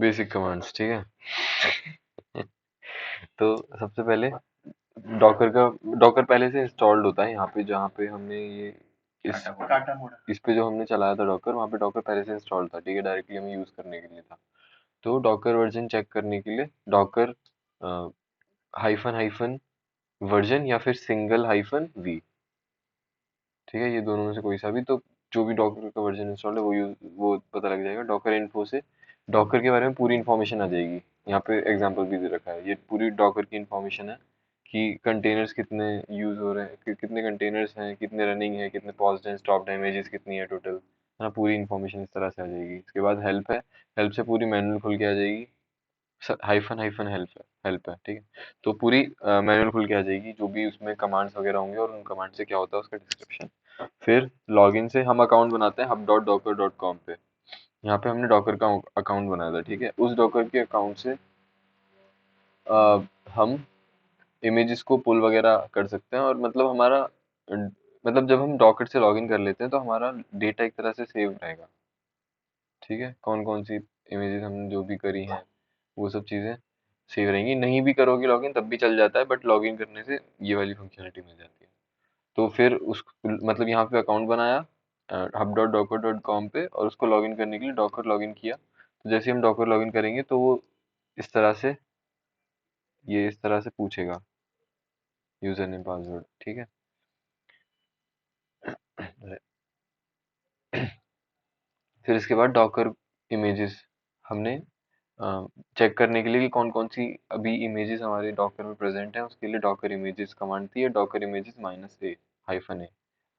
Basic commands, ठीक है। तो सबसे पहले डॉकर का डॉकर पहले से इंस्टॉल्ड होता है यहाँ पे, जहाँ पे हमने ये इस इस पे जो हमने चलाया था डॉकर, वहाँ पे डॉकर पहले से इंस्टॉल्ड था, ठीक है, डायरेक्टली हमें यूज करने के लिए था। तो डॉकर वर्जन चेक करने के लिए डॉकर हाइफन हाइफन वर्जन या फिर सिंगल हाइफन वी, ठीक है, ये दोनों में से कोई सा भी, तो जो भी डॉकर का वर्जन इंस्टॉल है वो पता लग जाएगा। डॉकर इन्फो से डॉकर के बारे में पूरी इन्फॉर्मेशन आ जाएगी। यहाँ पे एग्जांपल भी दे रखा है, ये पूरी डॉकर की इन्फॉर्मेशन है कि कंटेनर्स कितने यूज हो रहे हैं, कितने कंटेनर्स हैं, कितने रनिंग है, कितने पॉज्ड हैं, स्टॉप इमेजेस कितनी है टोटल, है ना, पूरी इन्फॉर्मेशन इस तरह से आ जाएगी। इसके बाद हेल्प है, हेल्प से पूरी मैनुअल खुल के आ जाएगी। हाइफन हाइफन हेल्प है, ठीक है। तो पूरी मैनुअल खुल के आ जाएगी, जो भी उसमें कमांड्स वगैरह होंगे और उन कमांड से क्या होता है उसका डिस्क्रिप्शन। फिर लॉगिन से हम अकाउंट बनाते हैं hub.docker.com पे। यहाँ पे हमने डॉकर का अकाउंट बनाया था, ठीक है। उस डॉकर के अकाउंट से हम इमेजेस को पुल वगैरह कर सकते हैं, और मतलब हमारा मतलब जब हम डॉकर से लॉगिन कर लेते हैं तो हमारा डेटा एक तरह से सेव रहेगा, ठीक है। कौन कौन सी इमेजेस हमने जो भी करी हैं वो सब चीज़ें सेव रहेंगी। नहीं भी करोगे लॉगिन तब भी चल जाता है, बट लॉगिन करने से ये वाली फंक्शनलिटी मिल जाती है। तो फिर उस मतलब यहाँ पे अकाउंट बनाया hub.docker.com पे, और उसको लॉगिन करने के लिए डॉकर लॉगिन किया। तो जैसे ही हम डॉकर लॉगिन करेंगे तो वो इस तरह से ये इस तरह से पूछेगा यूजर नेम पासवर्ड, ठीक है। फिर इसके बाद डॉकर इमेजेस हमने चेक करने के लिए कि कौन कौन सी अभी इमेजेस हमारे डॉकर में प्रेजेंट है, उसके लिए डॉकर इमेजेस कमांड थी, Docker images -a hyphen A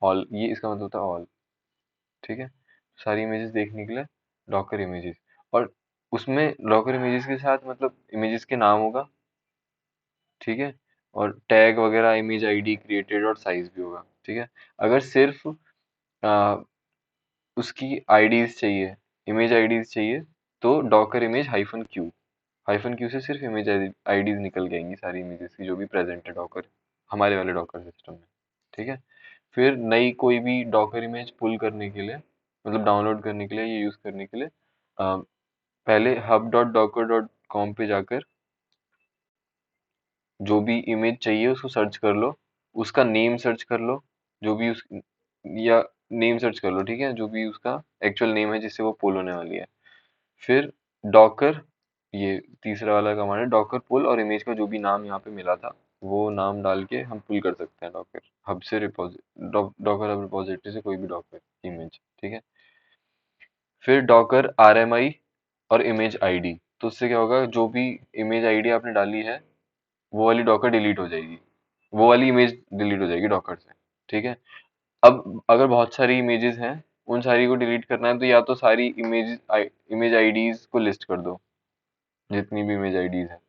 all, ये इसका मतलब होता है ऑल, ठीक है। सारी इमेजेस देखने के लिए डॉकर इमेजेस, और उसमें डॉकर इमेजेस के साथ मतलब इमेजेस के नाम होगा, ठीक है, और टैग वगैरह, इमेज आईडी क्रिएटेड और साइज भी होगा, ठीक है। अगर सिर्फ आ, उसकी आईडीज चाहिए, इमेज आईडीज चाहिए, तो डॉकर इमेज हाइफन क्यू से सिर्फ इमेज आईडीज निकल के आएंगी सारी इमेजेस की जो भी प्रेजेंट है डॉकर हमारे वाले डॉकर सिस्टम में, ठीक है। फिर नई कोई भी डॉकर इमेज पुल करने के लिए, मतलब डाउनलोड करने के लिए, ये यूज करने के लिए पहले hub.docker.com पे जाकर जो भी इमेज चाहिए उसको सर्च कर लो, उसका नेम सर्च कर लो, जो भी उस या नेम सर्च कर लो, ठीक है, जो भी उसका एक्चुअल नेम है जिससे वो पुल होने वाली है। फिर डॉकर, ये तीसरा वाला कमांड है, डॉकर पुल, और इमेज का जो भी नाम यहाँ पे मिला था वो नाम डाल के हम पुल कर सकते हैं डॉकर हब से डॉकर हब रिपोजिटरी से कोई भी डॉकर इमेज, ठीक है। फिर डॉकर आरएमआई और इमेज आईडी, तो उससे क्या होगा, जो भी इमेज आईडी आपने डाली है वो वाली डॉकर डिलीट हो जाएगी, वो वाली इमेज डिलीट हो जाएगी डॉकर से, ठीक है। अब अगर बहुत सारी इमेजेस हैं, उन सारी को डिलीट करना है, तो या तो सारी इमेज आईडीज को लिस्ट कर दो, जितनी भी इमेज आईडीज है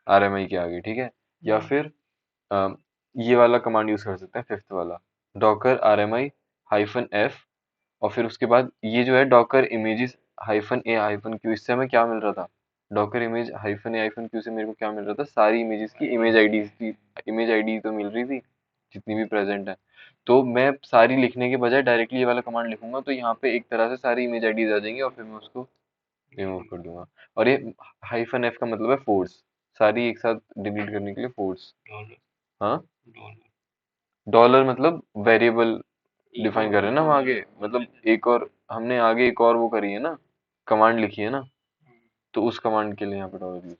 आरएमआई के आगे, ठीक है। या फिर अ, ये वाला कमांड यूज कर सकते हैं, फिफ्थ वाला, डॉकर आरएमआई हाइफन एफ, और फिर उसके बाद ये जो है डॉकर इमेजेस हाइफन ए हाइफन क्यू, इससे हमें क्या मिल रहा था, डॉकर इमेज हाइफन ए हाइफन क्यू से मेरे को क्या मिल रहा था, सारी इमेजेस की इमेज आईडी तो मिल रही थी जितनी भी प्रेजेंट है। तो मैं सारी लिखने के बजाय डायरेक्टली ये वाला कमांड लिखूंगा, तो यहाँ पे एक तरह से सारी इमेज आईडीज आ जाएंगी, और फिर मैं उसको रिमूव कर दूंगा। और ये हाइफन एफ का मतलब है फोर्स, सारी एक साथ डिलीट करने के लिए फोर्स। हाँ, डॉलर मतलब वेरिएबल डिफाइन कर रहे हैं ना हम आगे, मतलब एक और हमने आगे एक और वो करी है ना, कमांड लिखी है ना, तो उस कमांड के लिए यहाँ पे डॉलर यूज,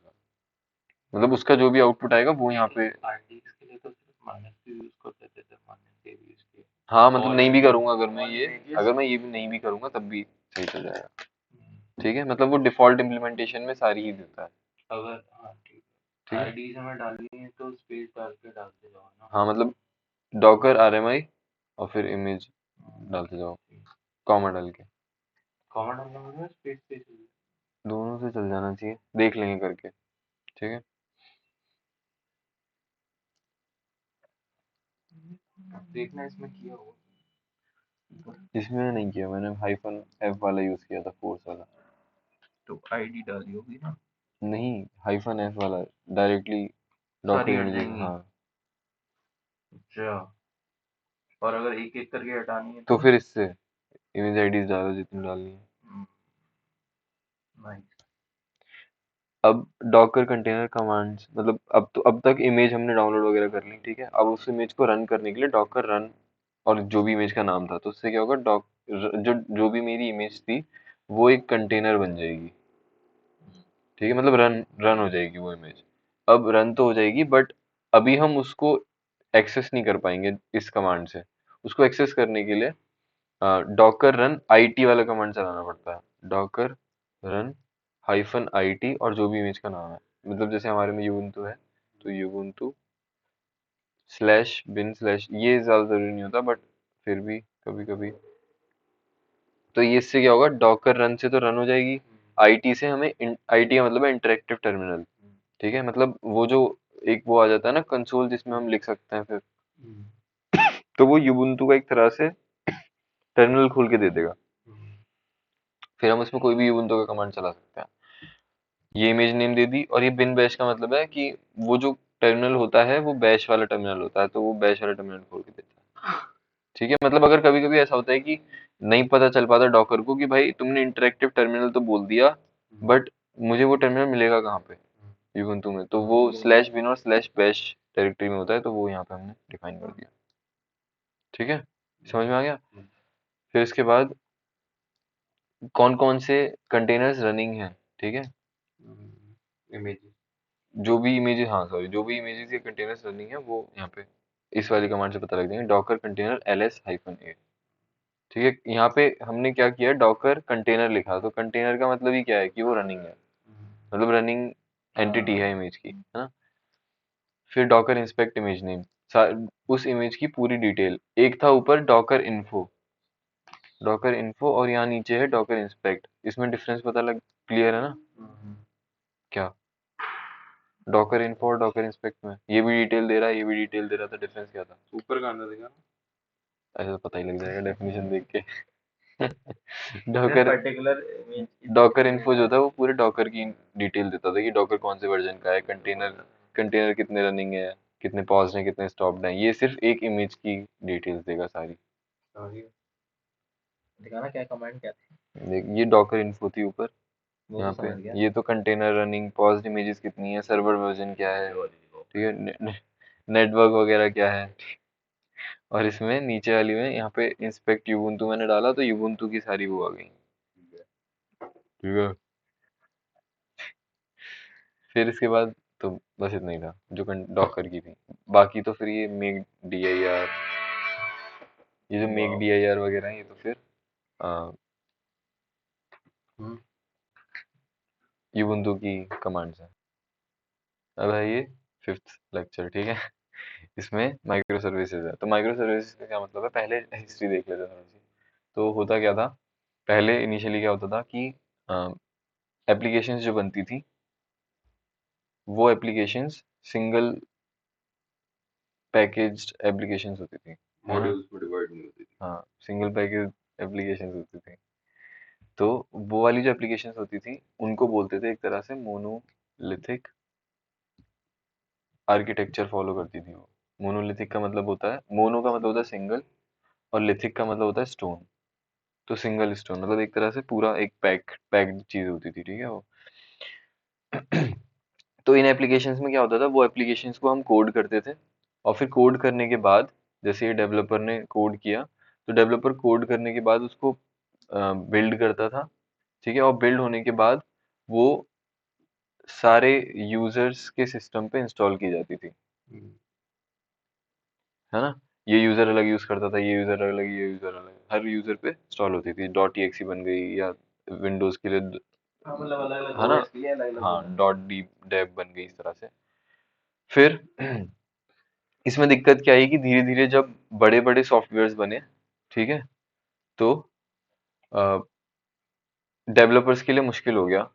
मतलब उसका जो भी आउटपुट आएगा वो यहाँ पे। हाँ, मतलब नहीं भी करूंगा, अगर मैं ये भी नहीं भी करूंगा तब भी सही चल जाएगा, ठीक है। मतलब वो डिफॉल्ट इम्प्लीमेंटेशन में सारी ही देता है, ठीक है। हाँ, मतलब डॉकर आरएमआई और फिर इमेज डालते जाओ, कॉमा डाल के, दोनों से चल जाना चाहिए, देख लेंगे करके, ठीक है। इसमें नहीं किया मैंने, हाइफन एफ वाला यूज किया था, फोर्स वाला। नहीं, हाइफन एफ वाला डायरेक्टली डॉक्टर इमेजेस, हाँ। तो फिर इससे इमेज आईडीज डालो जितनी डालनी है। अब डॉकर कंटेनर कमांड्स मतलब अब तक इमेज हमने डाउनलोड वगैरह कर ली, ठीक है। अब उस इमेज को रन करने के लिए डॉकर रन, और जो भी इमेज का नाम था, तो उससे क्या होगा, जो भी मेरी इमेज थी वो एक कंटेनर बन जाएगी, ठीक है। मतलब रन रन हो जाएगी वो इमेज। अब रन तो हो जाएगी, बट अभी हम उसको एक्सेस नहीं कर पाएंगे इस कमांड से। उसको एक्सेस करने के लिए डॉकर रन आईटी वाला कमांड चलाना पड़ता है। डॉकर रन हाइफन आईटी और जो भी इमेज का नाम है, मतलब जैसे हमारे में यूबुंटू है तो यूबुंटू स्लैश बिन स्लैश, ये ज्यादा जरूरी नहीं होता बट फिर भी कभी कभी। तो ये इससे क्या होगा, डॉकर रन से तो रन हो जाएगी, आईटी से हमें आईटी का मतलब है इंटरेक्टिव टर्मिनल, ठीक है। मतलब वो जो एक वो आ जाता है ना कंसोल जिसमें हम लिख सकते हैं फिर, तो वो यूबुंटू का एक तरह से टर्मिनल खोल के दे देगा। फिर हम उसमें कोई भी यूबुंटू का कमांड चला सकते हैं। ये इमेज नेम दे दी, और ये बिन बैश का मतलब है कि वो जो टर्मिनल होता है वो बैश वाला टर्मिनल होता है, तो वो बैश वाला टर्मिनल खोल के देता है, ठीक है। मतलब अगर कभी कभी ऐसा होता है कि नहीं पता चल पाता डॉकर को कि भाई तुमने इंटरेक्टिव टर्मिनल तो बोल दिया, बट मुझे वो टर्मिनल मिलेगा कहाँ पे यूबुंटू में, तो वो स्लैश बिन और स्लैश बैश डायरेक्टरी में होता है, तो वो यहाँ पे हमने डिफाइन कर दिया, ठीक है। समझ में आ गया। फिर इसके बाद कौन कौन से कंटेनर्स रनिंग है, ठीक है। इमेज, जो भी इमेजेस, हाँ सॉरी, जो भी इमेजेस के कंटेनर्स रनिंग है वो यहाँ पे इस वाली कमांड से पता लग जाएंगे, डॉकर कंटेनर ls हाइफन ए, ठीक है। यहाँ पे हमने क्या किया, डॉकर कंटेनर लिखा, तो कंटेनर का मतलब ही क्या है कि वो रनिंग है, मतलब रनिंग एंटिटी है इमेज की, है ना। फिर डॉकर इंस्पेक्ट इमेज नेम, उस इमेज की पूरी डिटेल। एक था ऊपर डॉकर इन्फो और यहाँ नीचे है डॉकर इंस्पेक्ट, इसमें डिफरेंस पता लग, क्लियर है ना। क्या डॉकर इन्फो और डॉकर इंस्पेक्ट में ये भी डिटेल दे रहा है, ये भी डिटेल दे रहा था, डिफरेंस क्या था। ऊपर का आना देगा। ऐसे तो पता ही लग जाएगा डेफिनेशन देख के। जैसे Docker particular image Docker info जो था वो पूरे डॉकर की डिटेल देता था कि डॉकर कौन से वर्जन का है, कंटेनर कितने रनिंग है, कितने पॉज्ड हैं, कितने स्टॉप्ड हैं। ये सिर्फ एक इमेज की डिटेल्स देगा सारी। दिखाना क्या कमांड क्या थी। देख ये डॉकर इन्फो थी ऊपर, वो यहाँ तो पे समझ गया। ये तो कंटेनर रनिंग, पॉज्ड इमेजेस कितनी है, सर्वर वर्जन क्या है, ठीक है, नेटवर्क वगैरह क्या है। और इसमें नीचे वाली में यहाँ पे इंस्पेक्ट यूबुंटू मैंने डाला तो यूबुंटू की सारी वो आ गई, ठीक है। फिर इसके बाद तो बस इतना ही था जो डॉकर की थी। बाकी तो फिर ये मेक DIR, ये जो मेक DIR वगैरह है ये तो फिर यूबुंटू की कमांड्स है। अब है ये फिफ्थ लेक्चर, ठीक है। इसमें माइक्रो सर्विसेज है, तो माइक्रो सर्विसेज का क्या मतलब है, पहले हिस्ट्री देख लेते हैं थोड़ी सी। तो होता क्या था, पहले इनिशियली क्या होता था कि एप्लीकेशंस जो बनती थी वो एप्लीकेशंस सिंगल पैकेज्ड एप्लीकेशंस होती थी, मॉड्यूल्स में डिवाइड नहीं होती थी, हाँ सिंगल पैकेज एप्लीकेशंस होती थी। तो वो वाली जो एप्लीकेशंस होती थी उनको बोलते थे एक तरह से मोनोलिथिक आर्किटेक्चर फॉलो करती थी वो। मोनोलिथिक का मतलब होता है, मोनो का मतलब होता है सिंगल, और लिथिक का मतलब होता है स्टोन। तो सिंगल स्टोन मतलब एक तरह से पूरा एक पैक्ड चीज होती थी, ठीक है वो। तो इन एप्लीकेशंस में क्या होता था, वो एप्लीकेशंस को हम कोड करते थे, और फिर कोड करने के बाद जैसे ये डेवलपर ने कोड किया, तो डेवलपर कोड करने के बाद उसको बिल्ड करता था, ठीक है। और बिल्ड होने के बाद वो सारे यूजर्स के सिस्टम पे इंस्टॉल की जाती थी, है ना। ये यूजर अलग यूज करता था, ये यूजर अलग, ये यूजर अलग, हर यूजर पे इंस्टॉल होती थी। .exe बन गई, या विंडोज के लिए हाँ मतलब अलग अलग है ना, ओएस के लिए अलग अलग हाँ .d डेव बन गई इस तरह से। फिर इसमें दिक्कत क्या आई कि धीरे धीरे जब बड़े बड़े सॉफ्टवेयर्स बने, ठीक है, तो डेवलपर्स के लिए मुश्किल हो गया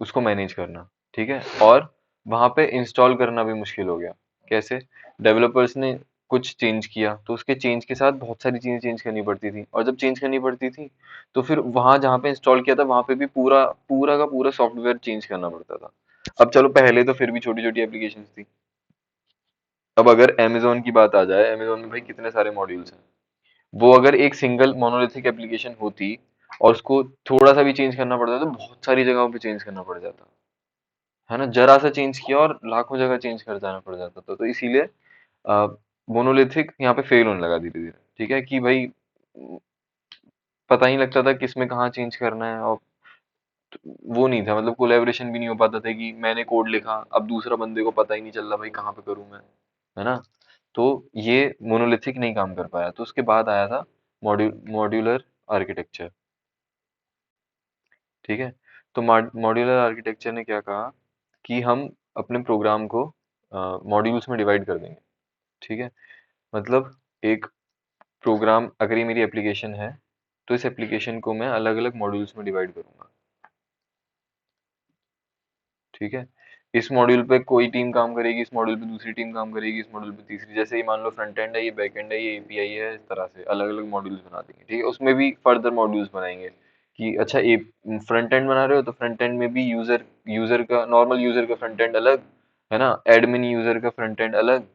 उसको मैनेज करना, ठीक है। और वहां पे इंस्टॉल करना भी मुश्किल हो गया। कैसे, डेवलपर्स ने कुछ चेंज किया तो उसके चेंज के साथ बहुत सारी चीजें चेंज करनी पड़ती थी, और जब चेंज करनी पड़ती थी तो फिर वहां जहाँ पे इंस्टॉल किया था वहां पे भी पूरा पूरा का पूरा सॉफ्टवेयर चेंज करना पड़ता था। अब चलो पहले तो फिर भी छोटी छोटी एप्लीकेशन थी। अब अगर अमेजोन की बात आ जाए, अमेजोन में भाई कितने सारे मॉड्यूल्स हैं, वो अगर एक सिंगल मोनोलिथिक एप्लीकेशन होती और उसको थोड़ा सा भी चेंज करना पड़ता तो बहुत सारी जगहों पे चेंज करना पड़ जाता, है ना, जरा सा चेंज किया और लाखों जगह चेंज कर जाना पड़ जाता था। तो इसीलिए मोनोलिथिक यहाँ पे फेल होने लगा धीरे धीरे। ठीक है कि भाई पता ही नहीं लगता था किस में कहाँ चेंज करना है, और वो नहीं था, मतलब कोलैबोरेशन भी नहीं हो पाता था कि मैंने कोड लिखा अब दूसरा बंदे को पता ही नहीं चल रहा भाई कहाँ पे करूँ मैं, है ना। तो ये मोनोलिथिक नहीं काम कर पाया, तो उसके बाद आया था मॉड्यूलर आर्किटेक्चर। ठीक है। तो मॉड्यूलर आर्किटेक्चर ने क्या कहा कि हम अपने प्रोग्राम को मॉड्यूल्स में डिवाइड कर देंगे। ठीक है। मतलब एक प्रोग्राम, अगर ये मेरी एप्लीकेशन है तो इस एप्लीकेशन को मैं अलग अलग मॉड्यूल्स में डिवाइड करूंगा। ठीक है। इस मॉड्यूल पे कोई टीम काम करेगी, इस मॉड्यूल पे दूसरी टीम काम करेगी, इस मॉड्यूल पे तीसरी, जैसे ये मान लो फ्रंट एंड है, ये बैक एंड है, ये एपीआई है, इस तरह से अलग अलग मॉड्यूल्स बना देंगे। ठीक है। उसमें भी फर्दर मॉड्यूल्स बनाएंगे कि अच्छा ये फ्रंट एंड बना रहे हो तो फ्रंट एंड में भी यूजर यूजर का नॉर्मल यूजर का फ्रंट एंड अलग, है ना, एडमिन यूजर का फ्रंट एंड अलग।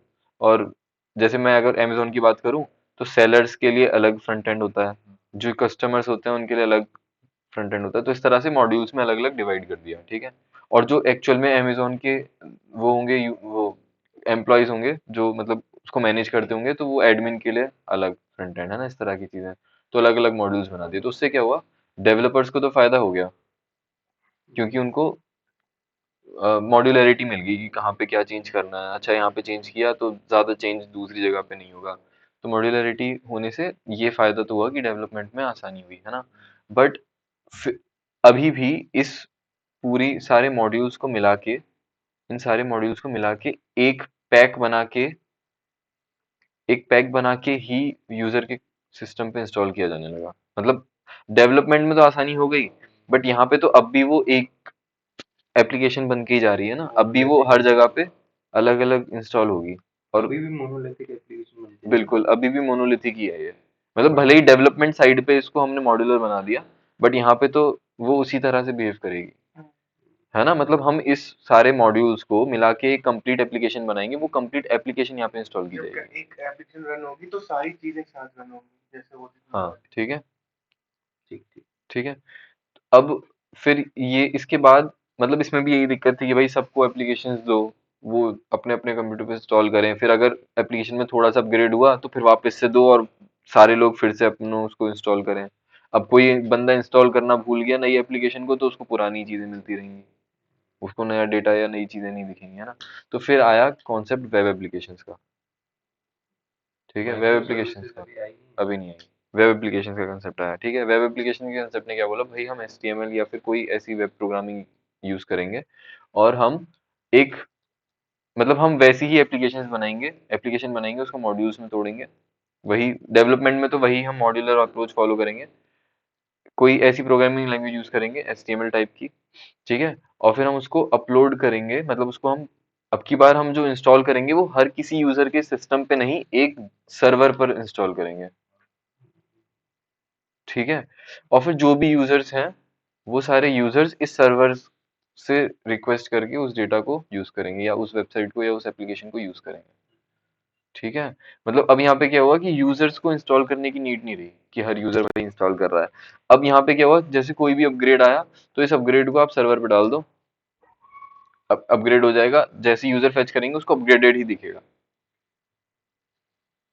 और जैसे मैं अगर अमेजोन की बात करूं तो सेलर्स के लिए अलग फ्रंट एंड होता है, जो कस्टमर्स होते हैं उनके लिए अलग फ्रंट एंड होता है। तो इस तरह से मॉड्यूल्स में अलग अलग डिवाइड कर दिया। ठीक है। और जो एक्चुअल में अमेजोन के वो होंगे, वो एम्प्लॉयज होंगे जो मतलब उसको मैनेज करते होंगे, तो वो एडमिन के लिए अलग फ्रंट एंड, है ना, इस तरह की चीजें। तो अलग अलग मॉड्यूल्स बना दिए। तो उससे क्या हुआ, डेवलपर्स को तो फायदा हो गया क्योंकि उनको मॉड्यूलरिटी मिल गई कि कहाँ पे क्या चेंज करना है। अच्छा यहाँ पे चेंज किया तो ज्यादा चेंज दूसरी जगह पे नहीं होगा। तो मॉड्यूलरिटी होने से ये फायदा तो हुआ कि डेवलपमेंट में आसानी हुई, है ना। बट अभी भी इस पूरी सारे मॉड्यूल्स को मिला के, इन सारे मॉड्यूल्स को मिला के एक पैक बना के एक पैक बना के ही यूजर के सिस्टम पे इंस्टॉल किया जाने लगा। मतलब डेवलपमेंट में तो आसानी हो गई, बट यहाँ पे तो अब भी वो एक एप्लीकेशन बन के ही जा रही है ना, अब भी वो हर जगह पे अलग अलग इंस्टॉल होगी। और अभी भी मोनोलिथिक एप्लीकेशन बनते हैं। बिल्कुल अभी भी मोनोलिथिक ही है ये। मतलब भले ही डेवलपमेंट साइड पे इसको हमने मॉड्यूलर बना दिया, बट यहाँ पे तो वो उसी तरह से बिहेव करेगी, है ना। मतलब हम इस सारे मॉड्यूल्स को मिला के एक कंप्लीट एप्लीकेशन बनाएंगे, वो कंप्लीट एप्लीकेशन यहाँ पे इंस्टॉल की जाएगी। एक एप्लीकेशन रन होगी तो सारी चीजें एक साथ रन होगी, जैसे वो हाँ ठीक है। ठीक ठीक। ठीक है। अब फिर ये इसके बाद मतलब इसमें भी यही दिक्कत थी कि भाई सबको एप्लीकेशंस दो, वो अपने अपने कंप्यूटर पे इंस्टॉल करें, फिर अगर एप्लीकेशन में थोड़ा सा अपग्रेड हुआ तो फिर वापस से दो और सारे लोग फिर से अपनों उसको इंस्टॉल करें। अब कोई बंदा इंस्टॉल करना भूल गया नई एप्लीकेशन को तो उसको पुरानी चीजें मिलती रहेंगी, उसको नया डेटा या नई चीजें नहीं दिखेंगी, है ना। तो फिर आया कॉन्सेप्ट वेब एप्लीकेशंस का। ठीक है। वेब एप्लीकेशंस का अभी नहीं आई, वेब एप्लीकेशन का कंसेप्ट आया। ठीक है। वेब एप्लीकेशन के कंसेप्ट ने क्या बोला भाई, हम HTML या फिर कोई ऐसी वेब प्रोग्रामिंग यूज करेंगे और हम एक मतलब हम वैसी ही एप्लीकेशन बनाएंगे उसको मॉड्यूल्स में तोड़ेंगे। वही डेवलपमेंट में तो वही हम मॉड्यूलर अप्रोच फॉलो करेंगे, कोई ऐसी प्रोग्रामिंग लैंग्वेज यूज करेंगे HTML टाइप की। ठीक है। और फिर हम उसको अपलोड करेंगे, मतलब उसको हम अब की बार हम जो इंस्टॉल करेंगे वो हर किसी यूजर के सिस्टम पे नहीं, एक सर्वर पर इंस्टॉल करेंगे। ठीक है। और फिर जो भी यूजर्स हैं वो सारे यूजर्स इस सर्वर से रिक्वेस्ट करके उस डेटा को यूज करेंगे या उस वेबसाइट को या उस एप्लीकेशन को यूज करेंगे। ठीक है। मतलब अब यहाँ पे क्या हुआ कि यूजर्स को इंस्टॉल करने की नीड नहीं रही कि हर यूजर वही इंस्टॉल कर रहा है। अब यहाँ पे क्या हुआ, जैसे कोई भी अपग्रेड आया तो इस अपग्रेड को आप सर्वर पे डाल दो, अब अपग्रेड हो जाएगा, जैसे यूजर फेच करेंगे उसको अपग्रेडेड ही दिखेगा।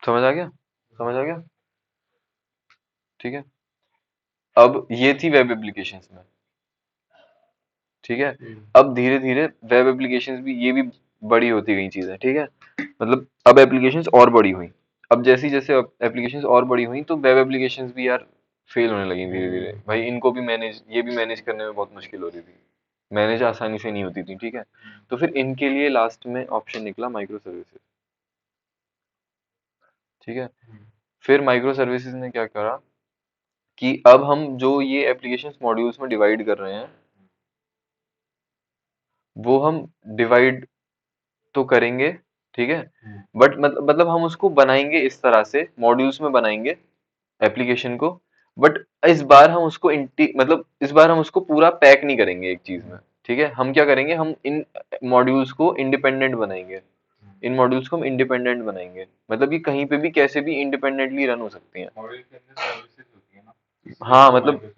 समझ आ गया, समझ आ गया। ठीक है। अब ये थी वेब एप्लीकेशंस में। ठीक है। अब धीरे धीरे वेब एप्लीकेशंस भी ये भी बड़ी होती गई चीजें। ठीक है। मतलब अब एप्लीकेशंस और बड़ी हुई। अब जैसी जैसे एप्लीकेशंस और बड़ी हुई तो वेब एप्लीकेशंस भी यार फेल होने लगी धीरे धीरे। भाई इनको भी मैनेज, ये भी मैनेज करने में बहुत मुश्किल हो रही थी, मैनेज आसानी से नहीं होती थी। ठीक है। तो फिर इनके लिए लास्ट में ऑप्शन निकला माइक्रो सर्विसेज। ठीक है। फिर माइक्रो सर्विसेज ने क्या करा कि अब हम जो ये एप्लीकेशंस मॉड्यूल्स में डिवाइड कर रहे हैं वो हम डिवाइड तो करेंगे। ठीक है। बट मतलब हम उसको बनाएंगे इस तरह से, मॉड्यूल्स में बनाएंगे एप्लीकेशन को। बट इस बार हम उसको मतलब इस बार हम उसको पूरा पैक नहीं करेंगे एक चीज में। ठीक है। हम क्या करेंगे, हम इन मॉड्यूल्स को इंडिपेंडेंट बनाएंगे, इन मॉड्यूल्स को हम इंडिपेंडेंट बनाएंगे, मतलब ये कहीं पे भी कैसे भी इंडिपेंडेंटली रन हो सकती हैं। मॉड्यूल के अंदर सर्विसेज होती है ना, हाँ मतलब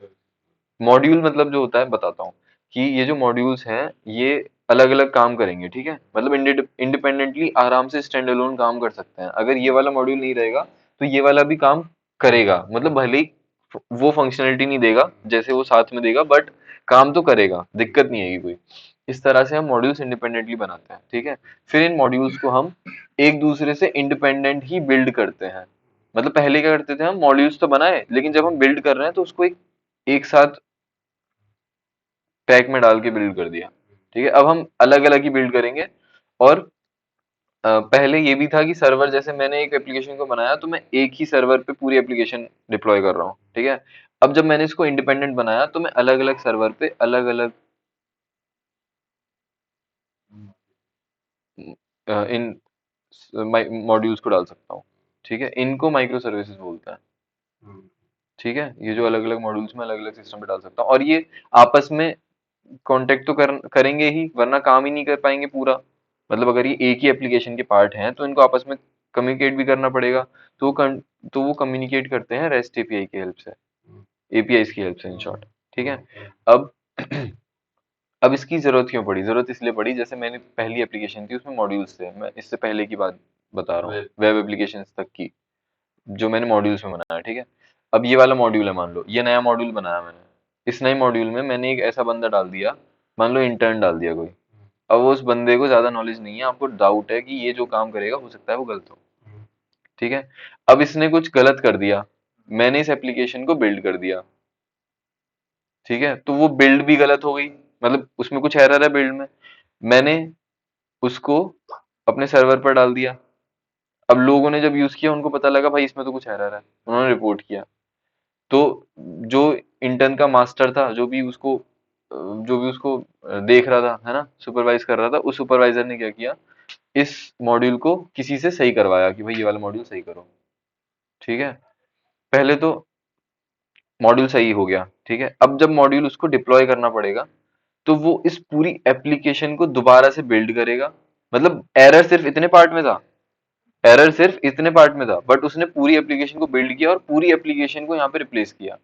मॉड्यूल मतलब जो होता है बताता हूँ कि ये जो मॉड्यूल्स हैं ये अलग अलग काम करेंगे, ठीक है, मतलब इंडिपेंडेंटली आराम से स्टैंड अलोन काम कर सकते हैं। अगर ये वाला मॉड्यूल नहीं रहेगा तो ये वाला भी काम करेगा, मतलब भले ही वो फंक्शनलिटी नहीं देगा जैसे वो साथ में देगा, बट काम तो करेगा, दिक्कत नहीं आएगी कोई। इस तरह से हम मॉड्यूल्स इंडिपेंडेंटली बनाते हैं, ठीक है। फिर इन मॉड्यूल्स को हम एक दूसरे से इंडिपेंडेंट ही बिल्ड करते हैं। मतलब पहले क्या करते थे, हम मॉड्यूल्स तो बनाए, लेकिन जब हम बिल्ड कर रहे हैं तो उसको एक साथ पैक में डाल के बिल्ड कर दिया, ठीक है। अब हम अलग अलग ही बिल्ड करेंगे। और पहले ये भी था कि सर्वर, जैसे मैंने एक एप्लीकेशन को बनाया तो मैं एक ही सर्वर पे पूरी एप्लीकेशन डिप्लॉय कर रहा हूँ, ठीक है। अब जब मैंने इसको इंडिपेंडेंट बनाया तो मैं अलग अलग सर्वर पे अलग अलग इन मॉड्यूल्स को डाल सकता हूँ, ठीक है। इनको माइक्रो सर्विसेज बोलते हैं, ठीक है। ये जो अलग अलग मॉड्यूल्स में अलग अलग सिस्टम पे डाल सकता हूँ, और ये आपस में कांटेक्ट तो करेंगे ही, वरना काम ही नहीं कर पाएंगे पूरा। मतलब अगर ये एक ही एप्लीकेशन के पार्ट हैं तो इनको आपस में कम्युनिकेट भी करना पड़ेगा। तो तो वो कम्युनिकेट करते हैं रेस्ट एपीआई की हेल्प से, एपीआई की हेल्प से इन शॉर्ट, ठीक है। अब अब इसकी जरूरत क्यों पड़ी? जरूरत इसलिए पड़ी, जैसे मैंने पहली एप्लीकेशन थी उसमें मॉड्यूल्स थे, मैं इससे पहले की बात बता रहा हूँ, वेब एप्लीकेशन तक की, जो मैंने मॉड्यूल्स में बनाया, ठीक है। अब ये वाला मॉड्यूल है, मान लो ये नया मॉड्यूल बनाया मैंने। इस नए मॉड्यूल में मैंने एक ऐसा बंदा डाल दिया, मान लो इंटर्न डाल दिया कोई। अब वो, उस बंदे को ज्यादा नॉलेज नहीं है, आपको डाउट है कि ये जो काम करेगा हो सकता है वो गलत हो, ठीक है। अब इसने कुछ गलत कर दिया, मैंने इस एप्लीकेशन को बिल्ड कर दिया, ठीक है। तो वो बिल्ड भी गलत हो गई, मतलब उसमें कुछ एरर है बिल्ड में। मैंने उसको अपने सर्वर पर डाल दिया। अब लोगों ने जब यूज किया उनको पता लगा भाई इसमें तो कुछ एरर है, उन्होंने रिपोर्ट किया। तो जो इंटर्न का मास्टर था, जो भी उसको देख रहा था, है ना, सुपरवाइज कर रहा था, उस सुपरवाइजर ने क्या किया, इस मॉड्यूल को किसी से सही करवाया कि भाई ये वाला मॉड्यूल सही करो, ठीक है। पहले तो मॉड्यूल सही हो गया, ठीक है। अब जब मॉड्यूल उसको डिप्लॉय करना पड़ेगा तो वो इस पूरी एप्लीकेशन को दोबारा से बिल्ड करेगा। मतलब एरर सिर्फ इतने पार्ट में था, बट उसने पूरी एप्लीकेशन को बिल्ड किया और पूरी एप्लीकेशन को यहाँ पे रिप्लेस किया,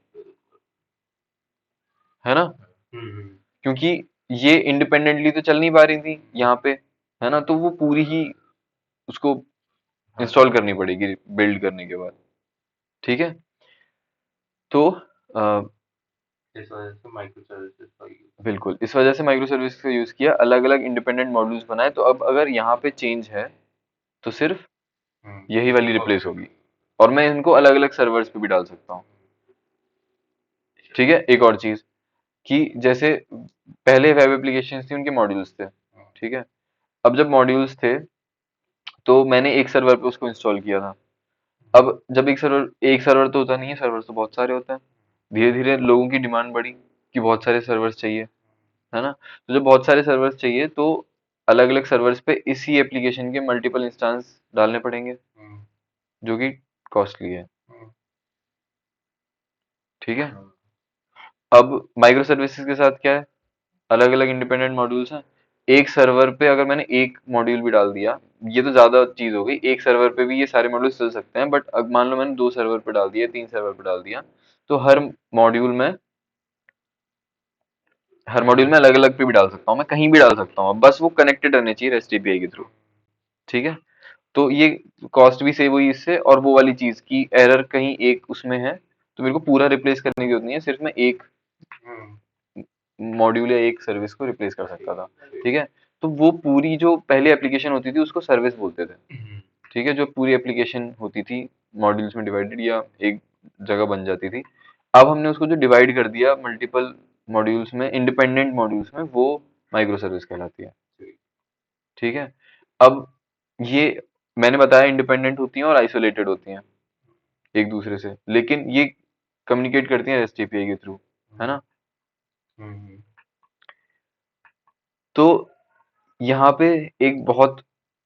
है ना। क्योंकि ये इंडिपेंडेंटली तो चल नहीं पा रही थी यहाँ पे, है ना, तो वो पूरी ही उसको इंस्टॉल करनी पड़ेगी बिल्ड करने के बाद, ठीक है। तो अ, बिल्कुल इस वजह से माइक्रो सर्विस का यूज किया, अलग अलग इंडिपेंडेंट मॉड्यूल्स बनाए। तो अब अगर यहाँ पे चेंज है तो सिर्फ यही वाली रिप्लेस होगी, और मैं इनको अलग अलग सर्वर्स पे भी डाल सकता हूँ, ठीक है। एक और चीज, कि जैसे पहले वेब एप्लीकेशन थी उनके मॉड्यूल्स थे, ठीक है। अब जब मॉड्यूल्स थे तो मैंने एक सर्वर पे उसको इंस्टॉल किया था। अब जब एक सर्वर तो होता नहीं है, सर्वर तो बहुत सारे होते हैं। धीरे धीरे लोगों की डिमांड बढ़ी कि बहुत सारे सर्वर्स चाहिए, है ना। तो जब बहुत सारे सर्वर्स चाहिए तो अलग अलग सर्वर्स पे इसी एप्लीकेशन के मल्टीपल इंस्टेंस डालने पड़ेंगे, जो कि कॉस्टली है, ठीक है। अब माइक्रो सर्विसेज के साथ क्या है, अलग अलग इंडिपेंडेंट मॉड्यूल्स हैं। एक सर्वर पे अगर मैंने एक मॉड्यूल भी डाल दिया, ये तो ज्यादा चीज हो गई, एक सर्वर पे भी ये सारे मॉड्यूल्स चल सकते हैं, बट अब मान लो मैंने दो सर्वर पे डाल दिया, तीन सर्वर पे डाल दिया, तो मॉड्यूल में हर मॉड्यूल में अलग अलग पे भी डाल सकता हूँ, मैं कहीं भी डाल सकता हूँ, बस वो कनेक्टेड रहने चाहिए रेस्ट एपीआई के थ्रू, ठीक है। तो ये कॉस्ट भी सेव हुई इससे, और वो वाली चीज की एरर कहीं एक उसमें है तो मेरे को पूरा रिप्लेस करने की जरूरत नहीं है, सिर्फ मैं एक मॉड्यूल या एक सर्विस को रिप्लेस कर सकता था, ठीक है। तो वो पूरी जो पहले एप्लीकेशन होती थी उसको सर्विस बोलते थे, ठीक है। जो पूरी एप्लीकेशन होती थी मॉड्यूल्स में डिवाइडेड या एक जगह बन जाती थी, अब हमने उसको जो डिवाइड कर दिया मल्टीपल मॉड्यूल्स में, इंडिपेंडेंट मॉड्यूल्स में, वो माइक्रो सर्विस कहलाती है, ठीक है। अब ये मैंने बताया इंडिपेंडेंट होती हैं और आइसोलेटेड होती हैं एक दूसरे से, लेकिन ये कम्युनिकेट करती हैं रेस्ट एपीआई के थ्रू, है ना। तो यहाँ पे एक बहुत,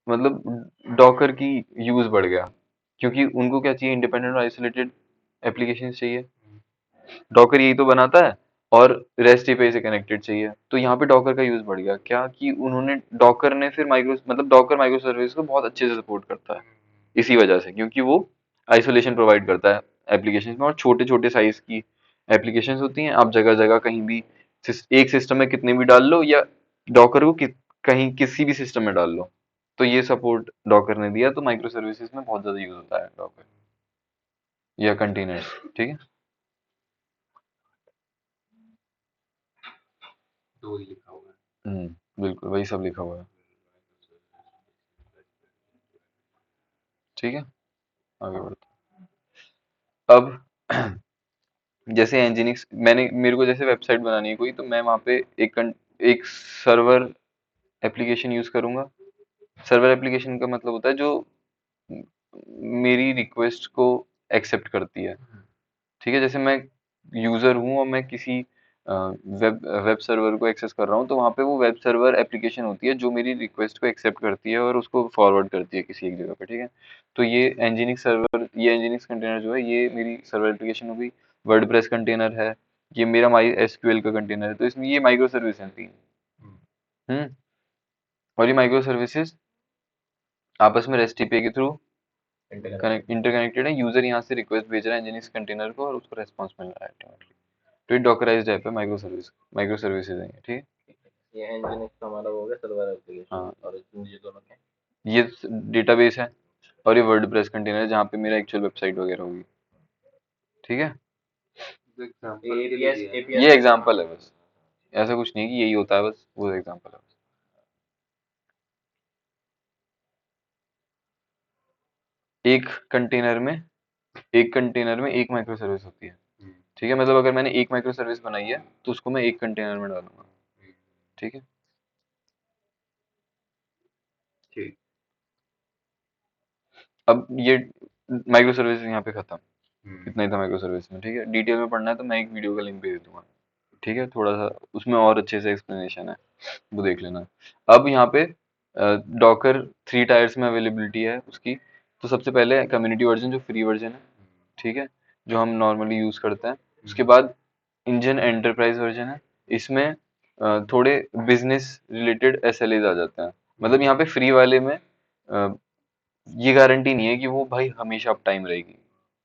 मतलब डॉकर की यूज बढ़ गया, क्योंकि उनको क्या चाहिए, इंडिपेंडेंट और आइसोलेटेड एप्लीकेशन चाहिए। डॉकर यही तो बनाता है, और रेस्ट एपीआई से कनेक्टेड चाहिए, तो यहाँ पे डॉकर का यूज बढ़ गया, क्या कि उन्होंने डॉकर ने फिर डॉकर माइक्रो सर्विस को बहुत अच्छे से सपोर्ट करता है, इसी वजह से, क्योंकि वो आइसोलेशन प्रोवाइड करता है एप्लीकेशन में, और छोटे छोटे साइज की एप्लीकेशन होती हैं, आप जगह जगह कहीं भी एक सिस्टम में कितने भी डाल लो, या डॉकर को कहीं किसी भी सिस्टम में डाल लो। तो ये सपोर्ट डॉकर ने दिया, तो माइक्रो सर्विसेज में बहुत ज्यादा यूज होता है डॉकर या कंटेनर्स। ठीक है। तो वही लिखा हुआ है। बिल्कुल वही सब लिखा हुआ है। ठीक है, आगे बढ़ते हैं। अब जैसे एनजीनिक्स, मैंने मेरे को जैसे वेबसाइट बनानी है कोई, तो मैं वहां पे एक सर्वर एप्लीकेशन यूज करूंगा। सर्वर एप्लीकेशन का मतलब होता है जो मेरी रिक्वेस्ट को एक्सेप्ट करती है। ठीक है, जैसे मैं यूजर हूँ और मैं किसी वेब सर्वर को एक्सेस कर रहा हूँ, तो वहाँ पे वो वेब सर्वर एप्लीकेशन होती है जो मेरी रिक्वेस्ट को एक्सेप्ट करती है और उसको फॉरवर्ड करती है किसी एक जगह पे। ठीक है, तो ये एनजीनिक्स कंटेनर जो है, ये मेरी सर्वर एप्लीकेशन हो गई। वर्डप्रेस कंटेनर है, ये मेरा माई एसक्यूएल का कंटेनर है। तो इसमें ये माइक्रो सर्विस है तीन। हम्म और ये माइक्रो सर्विसेज आपस में रेस्ट एपीआई के थ्रू इंटरकनेक्टेड है। यूजर यहाँ से रिक्वेस्ट भेज रहा है इंजीनियर्स कंटेनर को और उसको रेस्पॉन्स मिल रहा है अल्टीमेटली। तो ये डॉकराइज्ड ऐप है, माइक्रो सर्विसेज है ये। ठीक है। ये एनजीनिक्स का हमारा हो गया सर्वर एप्लीकेशन, हाँ, और इसमें ये दोनों क्या ये डेटाबेस है और ये वर्डप्रेस कंटेनर है जहाँ पे मेरा एक्चुअल वेबसाइट वगैरह होगी। ठीक है, है? एग्जांपल के लिए दिया है। ये एग्जांपल है बस, ऐसा कुछ नहीं कि यही होता है, बस वो एग्जांपल है। एक कंटेनर में एक माइक्रो सर्विस होती है। ठीक है, मतलब अगर मैंने एक माइक्रो सर्विस बनाई है तो उसको मैं एक कंटेनर में डालूंगा। ठीक है। ठीक। अब ये माइक्रो सर्विस यहाँ पे खत्म। इतना ही था माइक्रो सर्विस में। ठीक है, डिटेल में पढ़ना है तो मैं एक वीडियो का लिंक भेज दूंगा। ठीक है, थोड़ा सा उसमें और अच्छे से एक्सप्लेनेशन है, वो देख लेना। अब यहाँ पे डॉकर 3 टायर्स में अवेलेबिलिटी है उसकी। तो सबसे पहले कम्युनिटी वर्जन जो फ्री वर्जन है। ठीक है, जो हम नॉर्मली यूज करते हैं। उसके बाद इंजन एंटरप्राइज वर्जन है। इसमें थोड़े बिजनेस रिलेटेड एसएलएज आ जाते हैं। मतलब यहाँ पे फ्री वाले में ये गारंटी नहीं है कि वो भाई हमेशा अप टाइम रहेगी।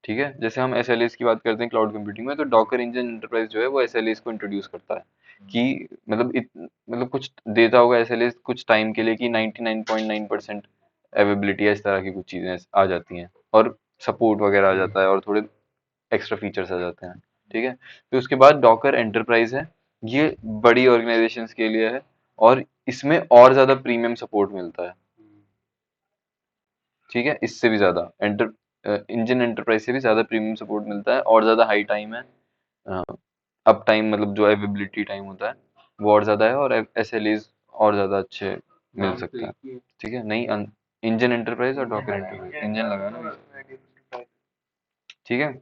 ठीक है, जैसे हम एसएलएस की बात करते हैं क्लाउड कंप्यूटिंग में, तो डॉकर इंजन एंटरप्राइज जो है वो एसएलएस को इंट्रोड्यूस करता है कि मतलब कुछ देता होगा एसएलएस कुछ टाइम के लिए कि 99.9% अवेबिलिटी है, इस तरह की कुछ चीजें आ जाती हैं और सपोर्ट वगैरह आ जाता है और थोड़े एक्स्ट्रा फीचर्स आ जाते हैं। ठीक है, फिर उसके बाद डॉकर एंटरप्राइज है। ये बड़ी ऑर्गेनाइजेशंस के लिए है और इसमें और ज्यादा प्रीमियम सपोर्ट मिलता है। ठीक है, इससे भी ज्यादा इंजन एंटरप्राइज से भी ज्यादा प्रीमियम सपोर्ट मिलता है और ज्यादा हाई टाइम है। अप टाइम मतलब जो अवेबिलिटी टाइम होता है वो और ज्यादा है और एसएलएस और ज्यादा अच्छे मिल सकते हैं। ठीक है, नहीं, इंजन एंटरप्राइज और डॉकर एंटरप्राइज, इंजन लगा ना बीच में। ठीक है।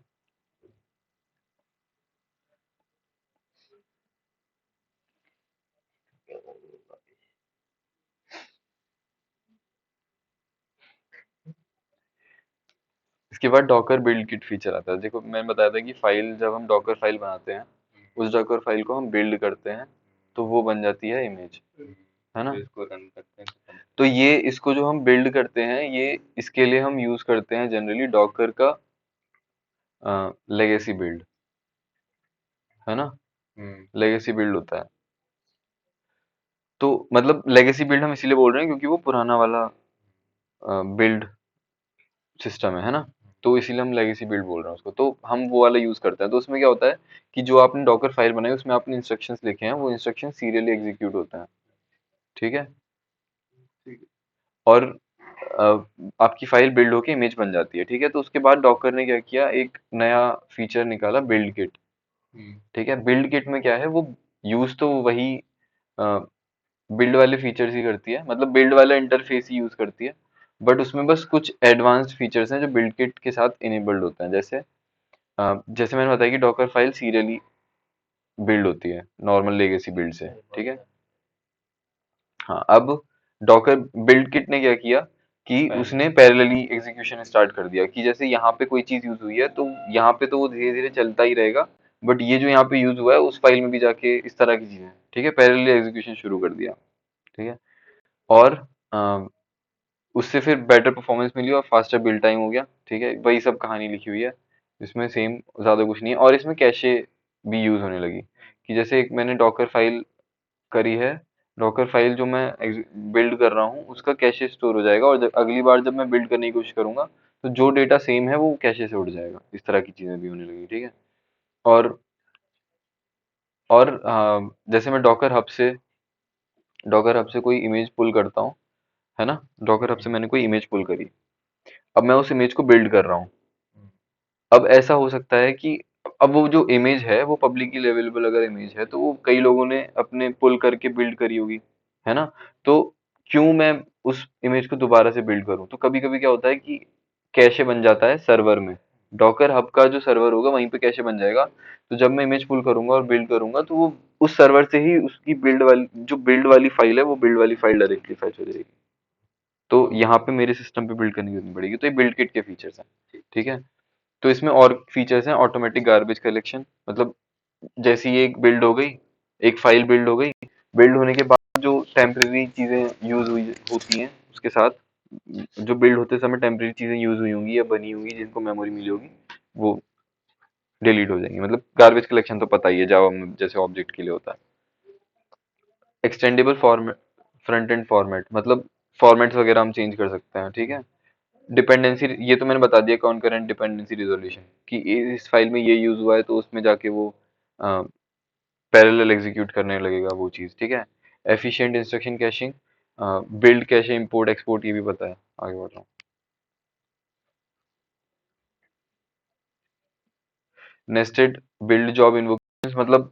इसके बाद डॉकर बिल्ड किट फीचर आता है। देखो मैंने बताया था कि फाइल, जब हम डॉकर फाइल बनाते हैं उस डॉकर फाइल को हम बिल्ड करते हैं तो वो बन जाती है इमेज, है ना। इसको रन करते हैं। तो ये इसको जो हम बिल्ड करते हैं, ये इसके लिए हम यूज करते हैं जनरली डॉकर का लेगेसी बिल्ड, है ना। लेगेसी बिल्ड होता है। तो मतलब लेगेसी बिल्ड हम इसीलिए बोल रहे हैं क्योंकि वो पुराना वाला बिल्ड सिस्टम है ना। तो इसीलिए हम लेगेसी बिल्ड बोल रहे हैं उसको। तो हम वो वाला यूज करते हैं। तो उसमें क्या होता है कि जो आपने डॉकर फाइल बनाई उसमें आपने इंस्ट्रक्शंस लिखे हैं, वो इंस्ट्रक्शन सीरियली एग्जीक्यूट होते हैं। ठीक है, और अ, आपकी फाइल बिल्ड होके इमेज बन जाती है। ठीक है, तो उसके बाद डॉकर ने क्या किया, एक नया फीचर निकाला, बिल्ड किट। ठीक है, बिल्ड किट में क्या है, वो यूज तो वही बिल्ड वाले फीचर्स ही करती है, मतलब बिल्ड वाला इंटरफेस ही यूज करती है। बट उसमें बस कुछ एडवांस्ड फीचर्स हैं जो बिल्ड किट के साथ इनेबल्ड होते हैं। जैसे मैंने बताया कि डॉकर फाइल सीरियली बिल्ड होती है नॉर्मल लेगेसी बिल्ड से। ठीक है। हाँ, अब डॉकर बिल्ड किट ने क्या किया कि उसने पैरेलली एग्जीक्यूशन स्टार्ट कर दिया कि जैसे यहाँ पे कोई चीज यूज हुई है तो यहाँ पे तो वो धीरे धीरे चलता ही रहेगा, बट ये जो यहाँ पे यूज हुआ है उस फाइल में भी जाके इस तरह की चीजें। ठीक है, पैरेलली एग्जीक्यूशन शुरू कर दिया। ठीक है, और अ, उससे फिर बेटर परफॉर्मेंस मिली और फास्टर बिल्ड टाइम हो गया। ठीक है, वही सब कहानी लिखी हुई है इसमें, सेम, ज्यादा कुछ नहीं है। और इसमें कैशे भी यूज होने लगी कि जैसे एक मैंने डॉकर फाइल करी है डॉकर फाइल जो मैं बिल्ड कर रहा हूँ उसका कैशे स्टोर हो जाएगा, और अगली बार जब मैं बिल्ड करने की कोशिश करूंगा तो जो डेटा सेम है वो कैशे से उड़ जाएगा। इस तरह की चीजें भी होने लगी, ठीक है। और जैसे मैं डॉकर हब से कोई इमेज पुल करता हूँ, है ना। डॉकर हब से मैंने कोई इमेज पुल करी, अब मैं उस इमेज को बिल्ड कर रहा हूँ। अब ऐसा हो सकता है कि अब वो जो इमेज है वो पब्लिकली अवेलेबल अगर इमेज है तो वो कई लोगों ने अपने पुल करके बिल्ड करी होगी, है ना। तो क्यों मैं उस इमेज को दोबारा से बिल्ड करूं। तो कभी कभी क्या होता है कि कैशे बन जाता है सर्वर में, डॉकर हब का जो सर्वर होगा वहीं पे कैशे बन जाएगा। तो जब मैं इमेज पुल करूंगा और बिल्ड करूंगा तो वो उस सर्वर से ही उसकी बिल्ड वाली फाइल है वो बिल्ड वाली फाइल डायरेक्टली फेच हो जाएगी। तो यहाँ पे मेरे सिस्टम पे बिल्ड करने की जरूरत नहीं पड़ेगी। तो ये बिल्ड किट के फीचर्स हैं, ठीक है। तो इसमें और फीचर्स हैं, ऑटोमेटिक गार्बेज कलेक्शन, मतलब जैसी ये एक बिल्ड हो गई, एक फाइल बिल्ड हो गई, बिल्ड होने के बाद जो टेम्परेरी चीजें यूज हुई होती हैं उसके साथ, जो बिल्ड होते समय टेम्परेरी चीजें यूज हुई होंगी या बनी होंगी जिनको मेमोरी मिली होगी, वो डिलीट हो जाएंगी। मतलब गार्बेज कलेक्शन तो पता ही है जावा में जैसे ऑब्जेक्ट के लिए होता है। Extendable format, front end format, मतलब फॉर्मेट्स वगैरह हम चेंज कर सकते हैं, ठीक है। डिपेंडेंसी, ये तो मैंने बता दिया, कॉन्करेंट डिपेंडेंसी रिजोल्यूशन कि इस फाइल में ये यूज हुआ है तो उसमें जाके वो पैरेलल एग्जीक्यूट करने लगेगा वो चीज, ठीक है। Efficient instruction caching, build cache import export, ये भी पता है। आगे बढ़ रहा हूँ। नेस्टेड बिल्ड जॉब इन्वोकेशंस, मतलब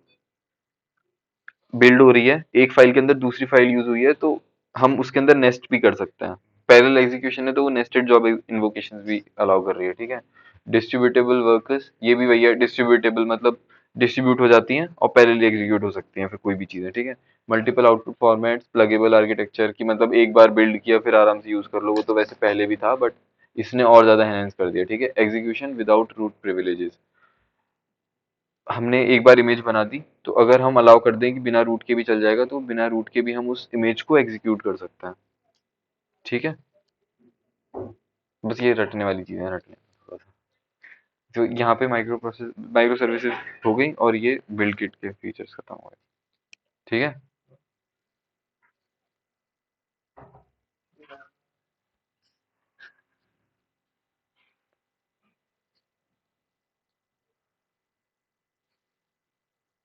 बिल्ड हो रही है एक फाइल के अंदर दूसरी फाइल यूज हुई है तो हम उसके अंदर नेस्ट भी कर सकते हैं। पैरेलल एग्जीक्यूशन है तो वो नेस्टेड जॉब इन्वोकेशंस भी अलाउ कर रही है, ठीक है। डिस्ट्रीब्यूटेबल वर्कर्स, ये भी वही है, डिस्ट्रीब्यूटेबल मतलब डिस्ट्रीब्यूट हो जाती हैं और पैरेलल एग्जीक्यूट हो सकती हैं फिर कोई भी चीज़ है, ठीक है। Multiple output formats, pluggable architecture की मतलब एक बार बिल्ड किया फिर आराम से यूज कर लो, वो तो वैसे पहले भी था बट इसने और ज्यादा एनहेंस कर दिया, ठीक है। एग्जीक्यूशन विदाउट रूट प्रिविलेजेस, हमने एक बार इमेज बना दी तो अगर हम अलाउ कर दें कि बिना रूट के भी चल जाएगा तो बिना रूट के भी हम उस इमेज को एग्जीक्यूट कर सकते हैं, ठीक है। बस ये रटने वाली चीजें हैं, रटने थोड़ा सा। तो यहाँ पे माइक्रो सर्विसेज हो गई और ये बिल्ड किट के फीचर्स खत्म हो गए, ठीक है।